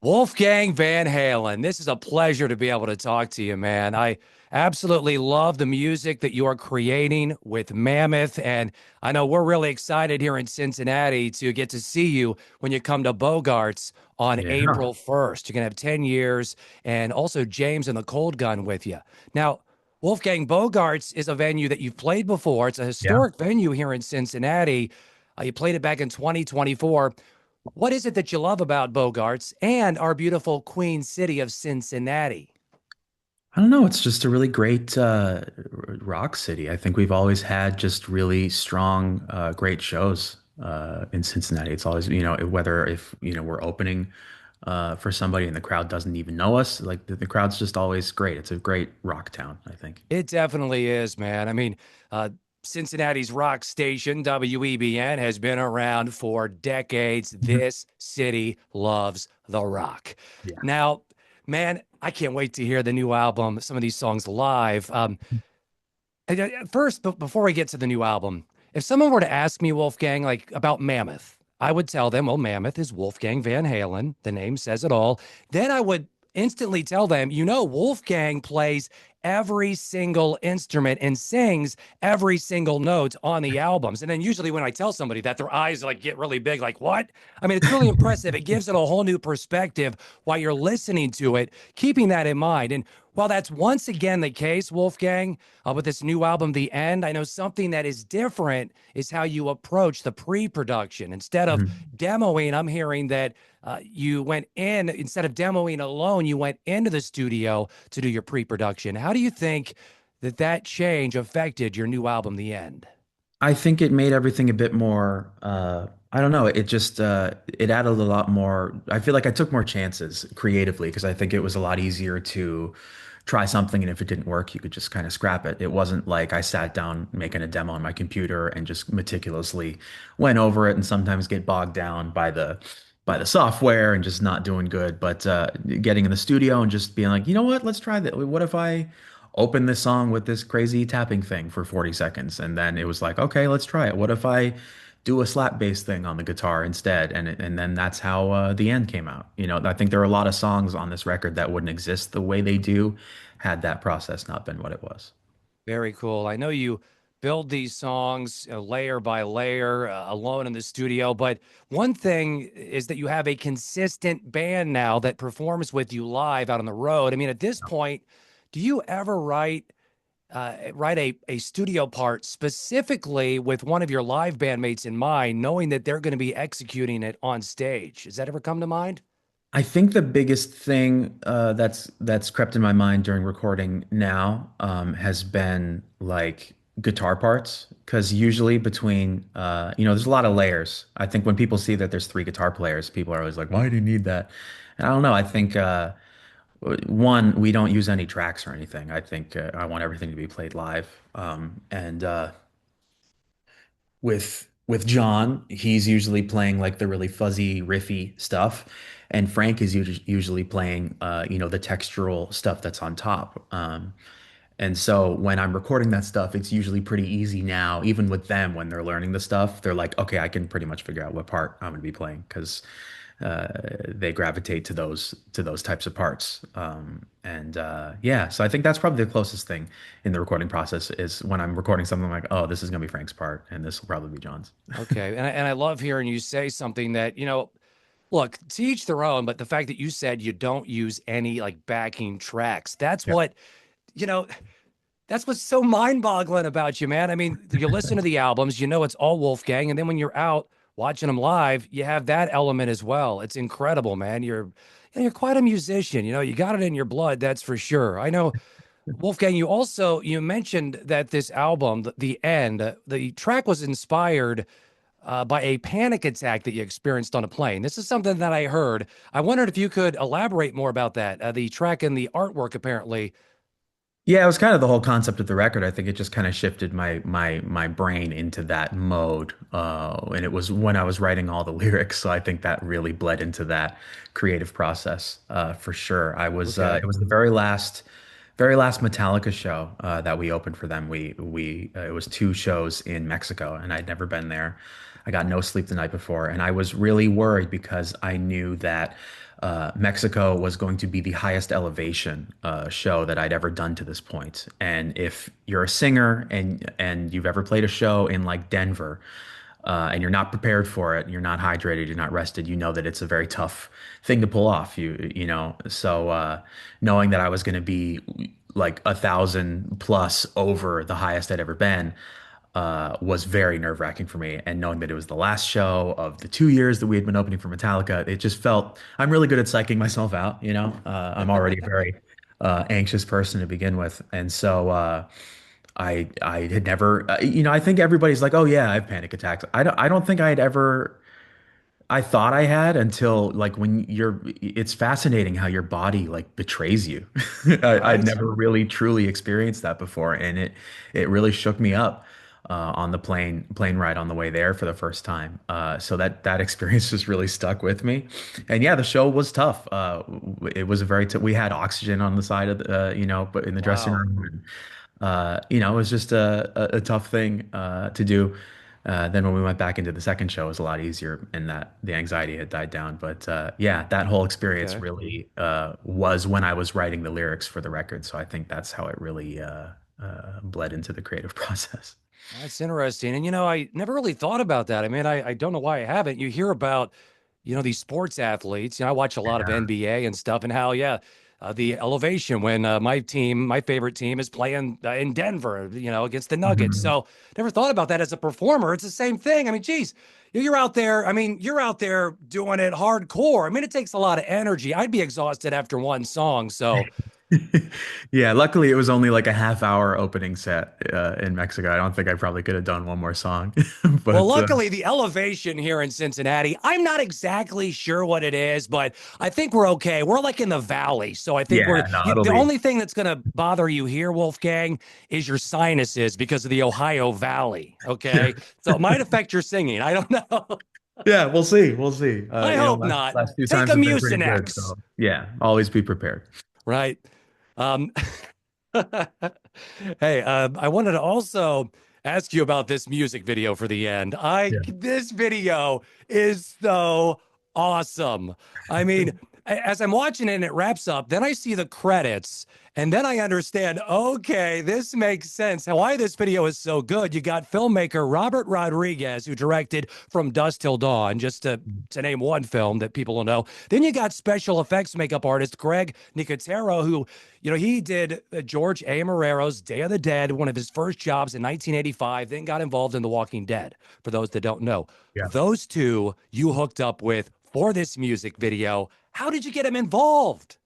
Wolfgang Van Halen, this is a pleasure to be able to talk to you, man. I absolutely love the music that you are creating with Mammoth. And I know we're really excited here in Cincinnati to get to see you when you come to Bogart's on Yeah. April 1st. You're going to have 10 years and also James and the Cold Gun with you. Now, Wolfgang Bogart's is a venue that you've played before. It's a Yeah. historic venue here in Cincinnati. You played it back in 2024. What is it that you love about Bogarts and our beautiful Queen City of Cincinnati? I don't know. It's just a really great rock city. I think we've always had just really strong, great shows in Cincinnati. It's always, whether if, we're opening for somebody and the crowd doesn't even know us, like the crowd's just always great. It's a great rock town, I think. It definitely is, man. I mean, uh, Cincinnati's rock station, WEBN, has been around for decades. Mhm. This city loves the rock. Yeah. Now, man, I can't wait to hear the new album, some of these songs live. First, but before we get to the new album, if someone were to ask me, Wolfgang, like about Mammoth, I would tell them, well, Mammoth is Wolfgang Van Halen. The name says it all. Then I would instantly tell them, Wolfgang plays every single instrument and sings every single note on the albums. And then usually when I tell somebody that, their eyes like get really big, like, what? I mean, it's really impressive. It gives it a whole new perspective while you're listening to it, keeping that in mind. And while that's once again the case, Wolfgang, with this new album, The End, I know something that is different is how you approach the pre-production. Instead of Mhm. demoing, I'm hearing that you went in, instead of demoing alone, you went into the studio to do your pre-production. How do you think that change affected your new album, The End? I think it made everything a bit more, I don't know, it just it added a lot more. I feel like I took more chances creatively because I think it was a lot easier to try something and if it didn't work, you could just kind of scrap it. It wasn't like I sat down making a demo on my computer and just meticulously went over it and sometimes get bogged down by the software and just not doing good. But getting in the studio and just being like, you know what, let's try that. What if I open this song with this crazy tapping thing for 40 seconds? And then it was like, okay, let's try it. What if I do a slap bass thing on the guitar instead? And then that's how the end came out. I think there are a lot of songs on this record that wouldn't exist the way they do had that process not been what it was. Very cool. I know you build these songs layer by layer alone in the studio, but one thing is that you have a consistent band now that performs with you live out on the road. I mean, at this point, do you ever write a studio part specifically with one of your live bandmates in mind, knowing that they're going to be executing it on stage? Has that ever come to mind? I think the biggest thing that's crept in my mind during recording now has been like guitar parts because usually between there's a lot of layers. I think when people see that there's three guitar players, people are always like, "Why do you need that?" And I don't know. I think one, we don't use any tracks or anything. I think I want everything to be played live. And with John, he's usually playing like the really fuzzy, riffy stuff, and Frank is usually playing, the textural stuff that's on top. And so when I'm recording that stuff, it's usually pretty easy now. Even with them, when they're learning the stuff, they're like, okay, I can pretty much figure out what part I'm going to be playing because they gravitate to those types of parts. And yeah, so I think that's probably the closest thing in the recording process is when I'm recording something I'm like, oh, this is gonna be Frank's part, and this will probably be John's. Okay. And I love hearing you say something that, look, to each their own, but the fact that you said you don't use any like backing tracks, Yeah. you know, that's what's so mind-boggling about you, man. I mean, you listen to the albums, it's all Wolfgang, and then when you're out watching them live, you have that element as well. It's incredible, man. You're quite a musician. You got it in your blood, that's for sure. I know, Wolfgang. You mentioned that this album, The End, the track was inspired by a panic attack that you experienced on a plane. This is something that I heard. I wondered if you could elaborate more about that. The track and the artwork apparently. Yeah, it was kind of the whole concept of the record. I think it just kind of shifted my brain into that mode. And it was when I was writing all the lyrics, so I think that really bled into that creative process for sure. It Okay. was the very last Metallica show that we opened for them. We it was two shows in Mexico, and I'd never been there. I got no sleep the night before, and I was really worried because I knew that Mexico was going to be the highest elevation show that I'd ever done to this point. And if you're a singer and you've ever played a show in like Denver, and you're not prepared for it, you're not hydrated, you're not rested, you know that it's a very tough thing to pull off. So knowing that I was going to be like 1,000 plus over the highest I'd ever been was very nerve-wracking for me. And knowing that it was the last show of the 2 years that we had been opening for Metallica, it just felt I'm really good at psyching myself out. I'm already a very anxious person to begin with, and so I had never, I think everybody's like, oh yeah, I have panic attacks. I don't think I had ever. I thought I had until like when it's fascinating how your body like betrays you. I'd Right? never really truly experienced that before, and it really shook me up on the plane ride on the way there for the first time. So that experience just really stuck with me. And yeah, the show was tough. It was a very we had oxygen on the side of but in the dressing Wow. room. It was just a tough thing to do. Then when we went back into the second show, it was a lot easier, and that the anxiety had died down. But yeah, that whole experience Okay. really was when I was writing the lyrics for the record. So I think that's how it really bled into the creative process. That's interesting. And I never really thought about that. I mean, I don't know why I haven't. You hear about, these sports athletes. I watch a lot of Yeah. NBA and stuff, and how, yeah, the elevation when my team, my favorite team, is playing in Denver, against the Nuggets. Mhm. So never thought about that as a performer. It's the same thing. I mean, geez, you're out there. I mean, you're out there doing it hardcore. I mean, it takes a lot of energy. I'd be exhausted after one song. So, Yeah, luckily it was only like a half hour opening set in Mexico. I don't think I probably could have done one more song, well, but luckily, the elevation here in Cincinnati, I'm not exactly sure what it is, but I think we're okay. We're like in the valley. So I think yeah, no, it'll the be. only thing that's going to bother you here, Wolfgang, is your sinuses because of the Ohio Valley. Okay. So it might affect your singing. I don't know. Yeah, we'll see. Well see. I hope Last not. last two Take a times have been pretty good. Mucinex, So yeah, always be prepared. right? Um, hey, I wanted to also ask you about this music video for the end. Yeah. This video is so awesome. I mean, as I'm watching it and it wraps up, then I see the credits, and then I understand, okay, this makes sense. Why this video is so good. You got filmmaker Robert Rodriguez, who directed From Dusk Till Dawn, just to name one film that people will know. Then you got special effects makeup artist Greg Nicotero, who he did George A. Morero's Day of the Dead, one of his first jobs in 1985, then got involved in The Walking Dead, for those that don't know. Yeah. Those two you hooked up with for this music video. How did you get him involved?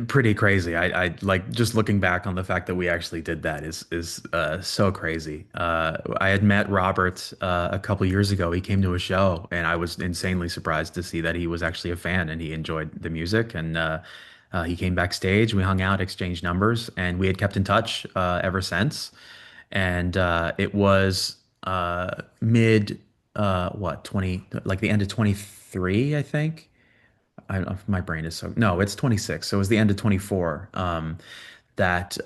Pretty crazy. I like just looking back on the fact that we actually did that is so crazy. I had met Robert a couple years ago. He came to a show, and I was insanely surprised to see that he was actually a fan and he enjoyed the music. And he came backstage. We hung out, exchanged numbers, and we had kept in touch ever since. And it was mid what 20 like the end of 23, I think. My brain is so no, it's 26. So it was the end of 24 that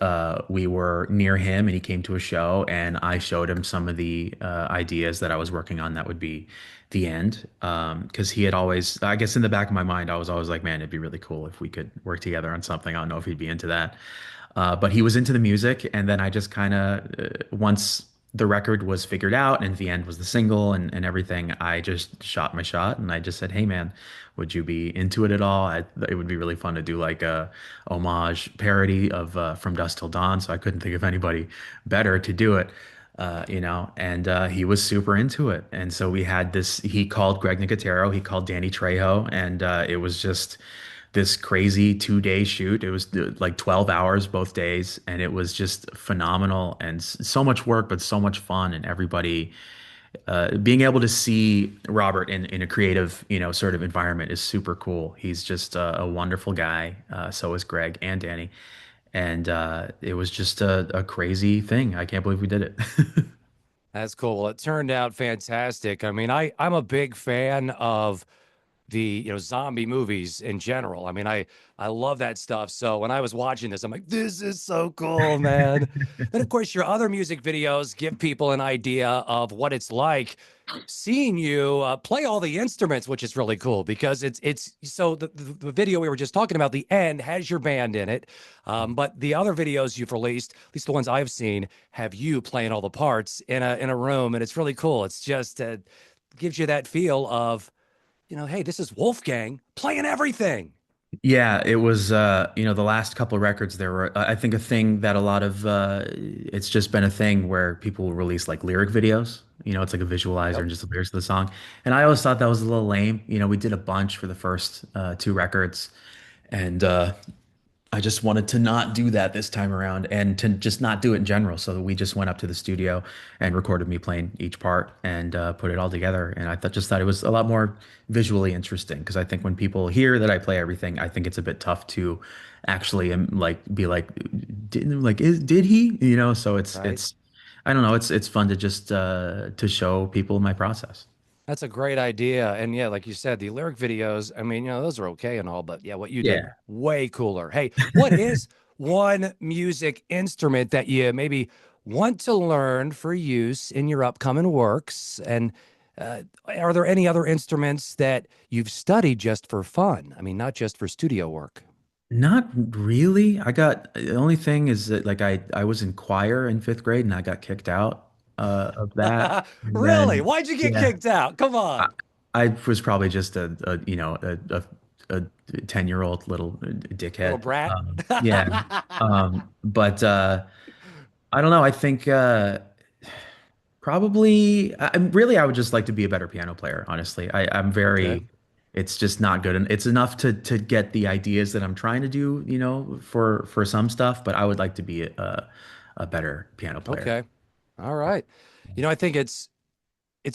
we were near him and he came to a show and I showed him some of the ideas that I was working on that would be the end. Because he had always, I guess in the back of my mind, I was always like, man, it'd be really cool if we could work together on something. I don't know if he'd be into that. But he was into the music. And then I just kind of, once the record was figured out and the end was the single and everything, I just shot my shot and I just said, hey, man, would you be into it at all? It would be really fun to do like a homage parody of From Dusk Till Dawn. So I couldn't think of anybody better to do it. And he was super into it. And so we had this, he called Greg Nicotero, he called Danny Trejo, and it was just this crazy 2 day shoot. It was like 12 hours both days, and it was just phenomenal and so much work, but so much fun. And everybody being able to see Robert in a creative, sort of environment is super cool. He's just a wonderful guy. So is Greg and Danny. And it was just a crazy thing. I can't believe we did it. That's cool. Well, it turned out fantastic. I mean, I'm a big fan of the zombie movies in general. I mean, I love that stuff. So when I was watching this, I'm like, this is so cool, man. Then of course your other music videos give people an idea of what it's like seeing you play all the instruments, which is really cool because it's so the video we were just talking about, the end has your band in it, but the other videos you've released, at least the ones I've seen, have you playing all the parts in a room, and it's really cool. It's just gives you that feel of hey, this is Wolfgang playing everything. Yeah, it was the last couple of records there were I think a thing that a lot of it's just been a thing where people will release like lyric videos. It's like a visualizer Yep. and just the lyrics of the song. And I always thought that was a little lame. We did a bunch for the first two records, and I just wanted to not do that this time around and to just not do it in general. So we just went up to the studio and recorded me playing each part and put it all together. And just thought it was a lot more visually interesting because I think when people hear that I play everything, I think it's a bit tough to actually like be like, did he? So Right. I don't know. It's fun to just to show people my process. That's a great idea. And yeah, like you said, the lyric videos, I mean, those are okay and all, but yeah, what you did, Yeah. way cooler. Hey, what is one music instrument that you maybe want to learn for use in your upcoming works? And are there any other instruments that you've studied just for fun? I mean, not just for studio work. Not really. The only thing is that like I was in choir in fifth grade and I got kicked out of that. And Really? then Why'd you get yeah, kicked out? Come I, on. I was probably just a 10-year-old little Little dickhead. brat. Yeah. But I don't know. I think probably, really, I would just like to be a better piano player, honestly. I'm Okay. very, it's just not good. And it's enough to get the ideas that I'm trying to do, for some stuff, but I would like to be a better piano player. Okay. All right. I think it's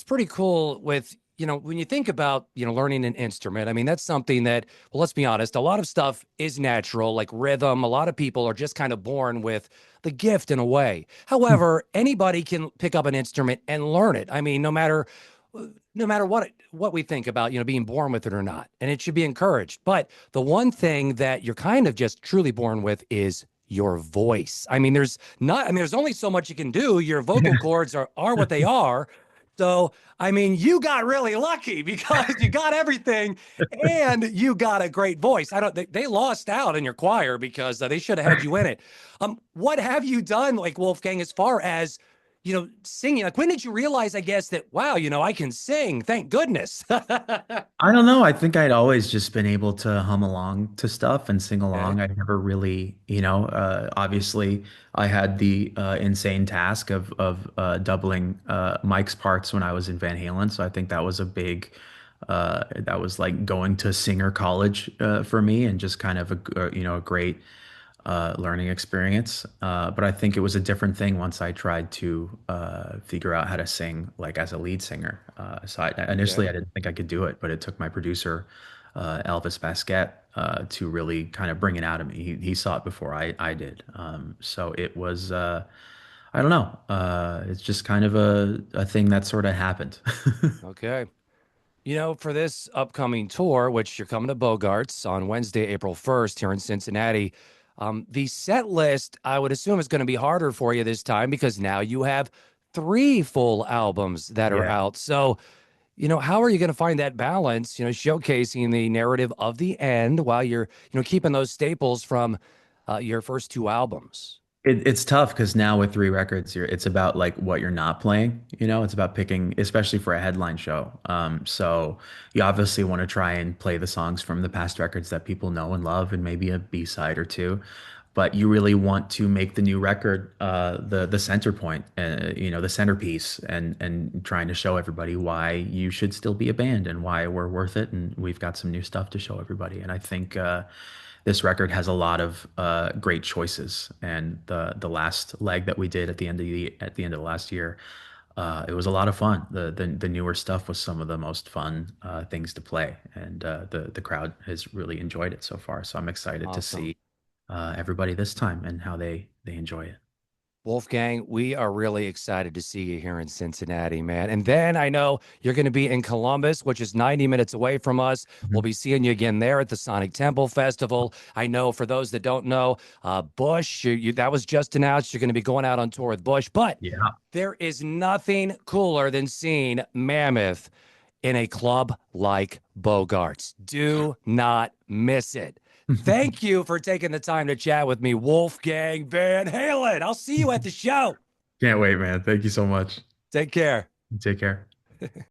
pretty cool with when you think about learning an instrument. I mean, that's something that, well, let's be honest, a lot of stuff is natural, like rhythm. A lot of people are just kind of born with the gift in a way. However, anybody can pick up an instrument and learn it. I mean, no matter what we think about being born with it or not, and it should be encouraged. But the one thing that you're kind of just truly born with is your voice. I mean, there's only so much you can do. Your vocal cords are what they are. So, I mean, you got really lucky because you got everything and you got a great voice. I don't, they lost out in your choir because they should have had you in it. What have you done, like Wolfgang, as far as, singing? Like, when did you realize, I guess, that, wow, I can sing? Thank goodness. I don't know. I think I'd always just been able to hum along to stuff and sing Okay. along. I never really, obviously I had the insane task of doubling Mike's parts when I was in Van Halen. So I think that was that was like going to singer college for me and just kind of a great learning experience. But I think it was a different thing once I tried to figure out how to sing like as a lead singer. Okay. Initially I didn't think I could do it, but it took my producer, Elvis Basquet, to really kind of bring it out of me. He saw it before I did. So it was, I don't know. It's just kind of a thing that sort of happened. Okay. For this upcoming tour, which you're coming to Bogart's on Wednesday, April 1st here in Cincinnati, the set list, I would assume, is going to be harder for you this time because now you have three full albums that are Yeah. out. So, how are you going to find that balance, showcasing the narrative of the end while you're, keeping those staples from your first two albums? It's tough because now with three records, it's about like what you're not playing. It's about picking, especially for a headline show. So you obviously want to try and play the songs from the past records that people know and love, and maybe a B-side or two. But you really want to make the new record the center point, the centerpiece, and trying to show everybody why you should still be a band and why we're worth it, and we've got some new stuff to show everybody. And I think this record has a lot of great choices. And the last leg that we did at the end of the last year, it was a lot of fun. The newer stuff was some of the most fun things to play, and the crowd has really enjoyed it so far. So I'm excited to Awesome. see everybody this time and how they enjoy it. Wolfgang, we are really excited to see you here in Cincinnati, man. And then I know you're going to be in Columbus, which is 90 minutes away from us. We'll Mhm. be seeing you again there at the Sonic Temple Festival. I know for those that don't know, Bush, that was just announced. You're going to be going out on tour with Bush, but Yeah. there is nothing cooler than seeing Mammoth in a club like Bogart's. Do not miss it. Thank you for taking the time to chat with me, Wolfgang Van Halen. I'll see you at the show. Can't wait, man. Thank you so much. Take care. Take care.